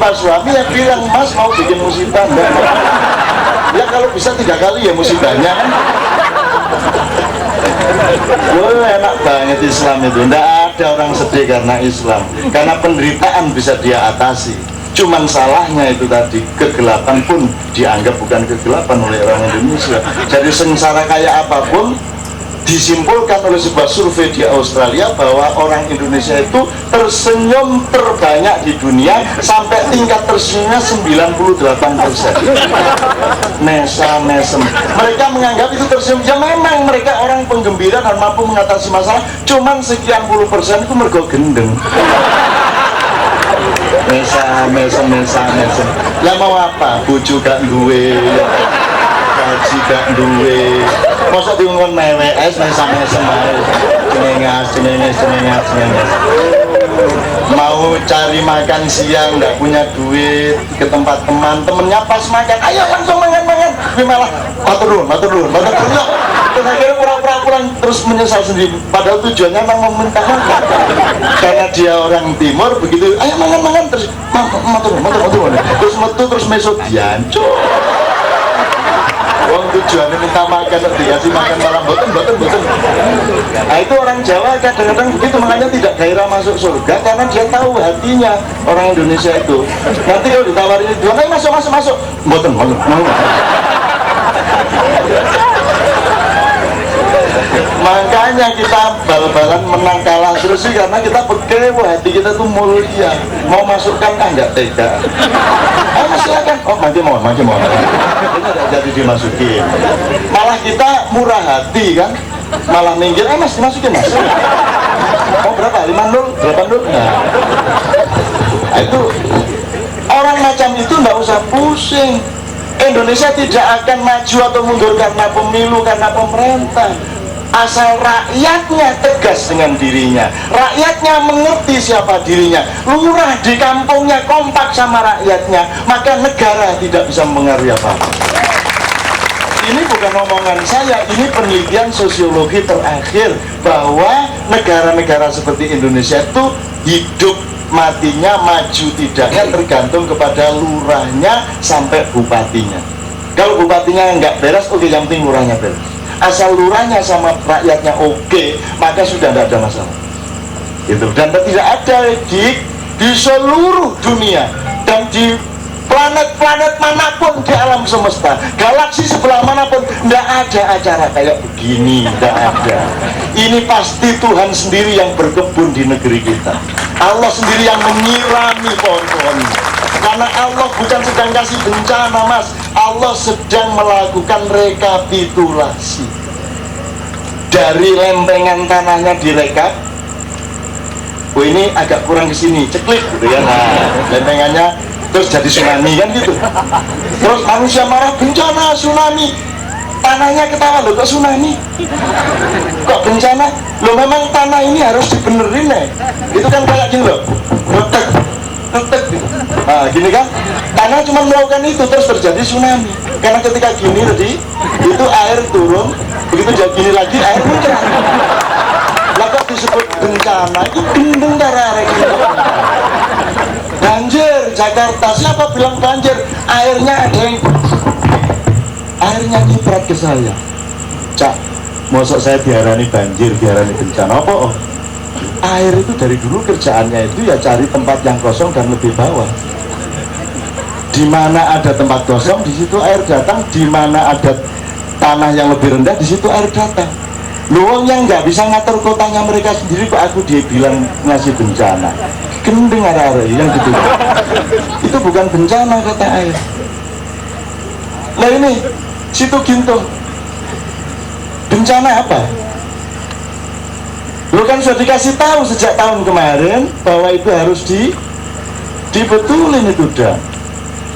Pak suami yang bilang, Mas mau bikin musibah enggak? Ya kalau bisa 3 kali ya musibahnya kan. Enak banget Islam itu. Tidak ada orang sedih karena Islam, karena penderitaan bisa dia atasi. Cuman salahnya itu tadi, kegelapan pun dianggap bukan kegelapan oleh orang Indonesia. Jadi sengsara kayak apapun, disimpulkan oleh sebuah survei di Australia bahwa orang Indonesia itu tersenyum terbanyak di dunia, sampai tingkat tersenyumnya 98%. Mesem. Mereka menganggap itu tersenyum. Ya memang mereka orang penggembira dan mampu mengatasi masalah. Cuman sekian puluh persen itu mergo gendeng. Mesem. Lah mau apa? Bojo gak duwe, gaji gak duwe. Masa diungkon mewes mesem ae. Cengenges. Mau cari makan siang nggak punya duit, ke tempat temennya pas makan, ayo langsung makan. Tapi malah matur nuwun. Terus akhirnya pura-pura pulang, terus menyesal sendiri. Padahal tujuannya memang meminta makan. Karena dia orang timur, begitu, ayo makan terus matur nuwun. Terus metu terus meso diancu. Wong tujuannya minta makan, dikasih makan malam boten. Nah itu orang Jawa kadang-kadang begitu, makanya tidak gairah masuk surga, karena dia tahu hatinya orang Indonesia itu. Nanti kalau ditawarin itu, ayo masuk, boten. Makanya kita bal-balan menang kalah terus sih, karena kita pekewo, hati kita tuh mulia. Mau masukkan enggak tega. Ayo silakan. Oh mati mohon. Ini tidak jadi dimasukin. Malah kita murah hati kan. Malah minggir, mas dimasukin mas. Mau berapa? 5-0? 8-0? Nah itu orang macam itu nggak usah pusing. Indonesia tidak akan maju atau mundur karena pemilu, karena pemerintah. Asal rakyatnya tegas dengan dirinya, rakyatnya mengerti siapa dirinya, lurah di kampungnya kompak sama rakyatnya, maka negara tidak bisa mengaruhi apa-apa. Ini bukan omongan saya, ini penelitian sosiologi terakhir, bahwa negara-negara seperti Indonesia itu hidup matinya, maju tidaknya tergantung kepada lurahnya sampai bupatinya. Kalau bupatinya nggak beres, oke, yang penting lurahnya beres. Asal lurahnya sama rakyatnya oke, maka sudah tidak ada masalah. Gitu. Dan tidak ada di seluruh dunia dan di planet-planet manapun di alam semesta, galaksi sebelah manapun, tidak ada acara kayak begini, tidak ada. Ini pasti Tuhan sendiri yang berkebun di negeri kita. Allah sendiri yang menyirami pohon-pohon. Karena Allah bukan sedang kasih bencana, mas, Allah sedang melakukan rekapitulasi. Dari lempengan tanahnya direkap, oh ini agak kurang ke sini, ceklik gitu ya. Nah, lempengannya terus jadi tsunami kan gitu. Terus manusia marah, bencana tsunami. Tanahnya ketawa, loh kok tsunami? Kok bencana? Loh memang tanah ini harus dibenerin ya. Itu kan kayak gini loh, retek gitu. Nah gini kan, tanah cuma melakukan itu terus terjadi tsunami. Karena ketika gini tadi, itu air turun, begitu jadi gini lagi air muncul. Lah kok disebut bencana? Itu gendeng darah gitu. Banjir Jakarta, siapa bilang banjir? Airnya nyiprat ke saya. Cak, mosok saya diarani banjir, diarani bencana apa? Oh? Air itu dari dulu kerjaannya itu ya cari tempat yang kosong dan lebih bawah. Di mana ada tempat kosong, di situ air datang. Di mana ada tanah yang lebih rendah, di situ air datang. Luang yang nggak bisa ngatur kotanya mereka sendiri, kok aku dia bilang ngasih bencana. Gendeng arah-arah yang gitu. Itu bukan bencana kata air. Nah ini situ Gintung, bencana apa? Lu kan sudah dikasih tahu sejak tahun kemarin bahwa itu harus dibetulin itu udah.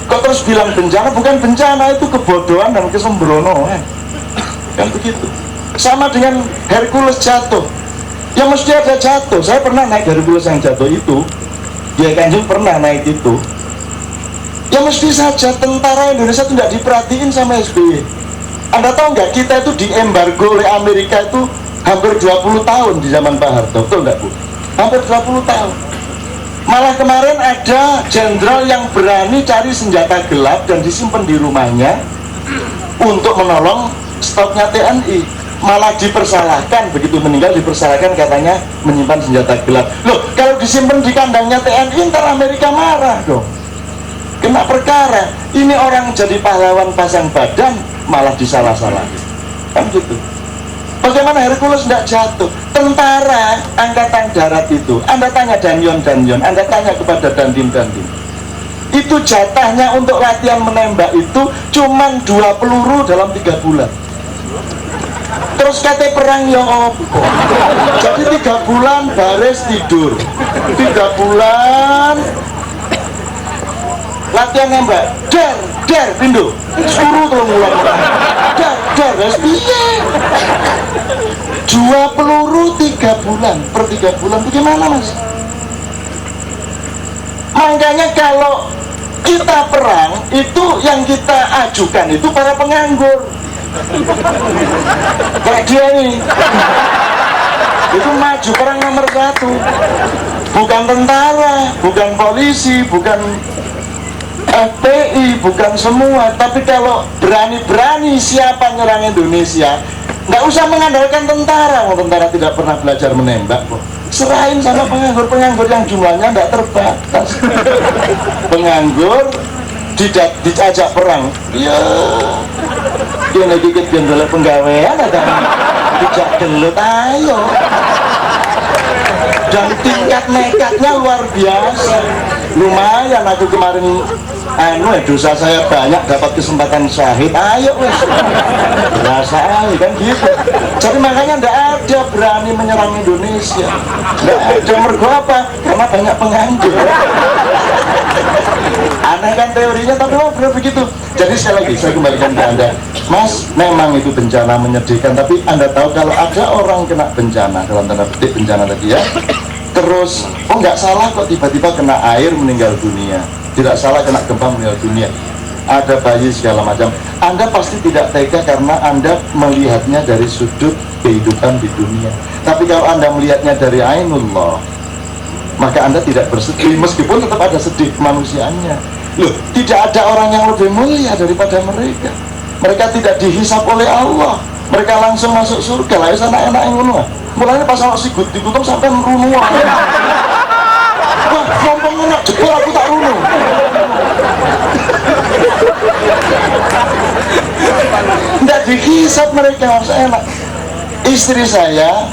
Kok terus bilang bencana? Bukan bencana, itu kebodohan dan kesembronoan. Kan begitu. Sama dengan Hercules jatuh, ya mesti ada jatuh. Saya pernah naik Hercules yang jatuh itu, ya Kanjeng pernah naik itu. Ya mesti saja tentara Indonesia tidak diperhatiin sama SBY. Anda tahu nggak, kita itu diembargo oleh Amerika itu hampir 20 tahun di zaman Pak Harto, betul nggak Bu? Hampir 20 tahun. Malah kemarin ada jenderal yang berani cari senjata gelap dan disimpan di rumahnya untuk menolong stoknya TNI. Malah dipersalahkan, begitu meninggal dipersalahkan katanya menyimpan senjata gelap. Loh, kalau disimpan di kandangnya TNI ntar Amerika marah dong, kena perkara. Ini orang jadi pahlawan pasang badan malah disalah-salahin, kan gitu. Bagaimana Hercules tidak jatuh? Tentara angkatan darat itu, Anda tanya Danyon, Anda tanya kepada Dandim, itu jatahnya untuk latihan menembak itu cuman 2 peluru dalam 3 bulan. Terus kata perang ya opo. Jadi 3 bulan baris tidur, 3 bulan latihan nembak, dar pindu suruh terus ngulang, dar piye 2 peluru 3 bulan per 3 bulan, bagaimana mas? Makanya kalau kita perang itu yang kita ajukan itu para penganggur kayak dia nih, itu maju perang nomor 1, bukan tentara, bukan polisi, bukan FPI, bukan semua. Tapi kalau berani-berani siapa nyerang Indonesia, nggak usah mengandalkan tentara. Tentara tidak pernah belajar menembak kok. Serahin sama penganggur yang jumlahnya nggak terbatas. Penganggur diajak perang, ya ini dikit gendolek penggawean ada dijak gelut, ayo. Dan tingkat nekatnya luar biasa. Lumayan aku kemarin dosa saya banyak, dapat kesempatan syahid, ayo wes berasa aja kan gitu. Jadi makanya ndak ada berani menyerang Indonesia, ndak ada. Mergo apa? Karena banyak penganggur. Aneh kan teorinya, tapi benar begitu. Jadi sekali lagi saya kembalikan ke Anda, Mas, memang itu bencana menyedihkan, tapi Anda tahu kalau ada orang kena bencana, dalam tanda petik bencana tadi ya, terus nggak salah kok tiba-tiba kena air meninggal dunia, tidak salah kena gempa meninggal dunia, ada bayi segala macam, Anda pasti tidak tega karena Anda melihatnya dari sudut kehidupan di dunia. Tapi kalau Anda melihatnya dari ainullah, maka Anda tidak bersedih, meskipun tetap ada sedih kemanusiaannya. Loh, tidak ada orang yang lebih mulia daripada mereka. Mereka tidak dihisap oleh Allah, mereka langsung masuk surga. Lah sana enak yang ngono. Mulanya pas awak sigut dikutung sampai merunu. Wah, ngomong enak jebol aku tak runu. Tidak dihisap mereka, harus enak. Istri saya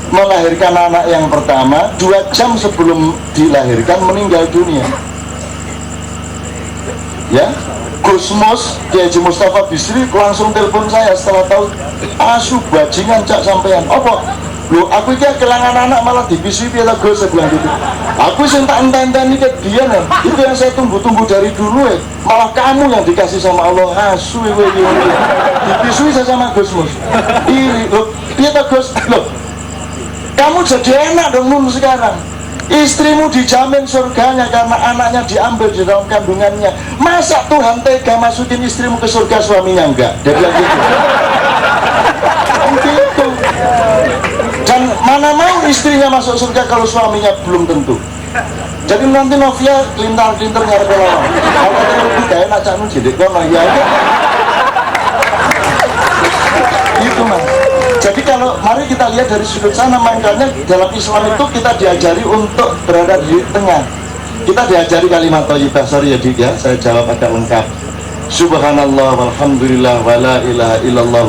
melahirkan anak yang pertama 2 jam sebelum dilahirkan meninggal dunia. Ya, Gusmus Kiai Haji Mustafa Bisri langsung telepon saya setelah tahu asu bajingan cak sampean. Apa? Loh, aku ini kehilangan anak malah dipisui piala Gus, saya bilang gitu. Aku sih tak enten-enten ini dia nih. Itu yang saya tunggu-tunggu dari dulu ya. Malah kamu yang dikasih sama Allah asu dipisui saya sama Gusmus. Iri, loh, piala Gus, loh. Kamu jadi enak dong Nun sekarang. Istrimu dijamin surganya karena anaknya diambil di dalam kandungannya. Masa Tuhan tega masukin istrimu ke surga, suaminya enggak? Dia bilang gitu. Dan mana mau istrinya masuk surga kalau suaminya belum tentu. Jadi nanti Novia kelintar-kelintar ngarep lawan. Kalau lebih gak enak cak Nun jadi kono ya. Itu mas. Jadi kalau mari kita lihat dari sudut sana, makanya dalam Islam itu kita diajari untuk berada di tengah. Kita diajari kalimat thayyibah. Sorry ya Dik ya, saya jawab agak lengkap. Subhanallah walhamdulillah wala ilaha illallah.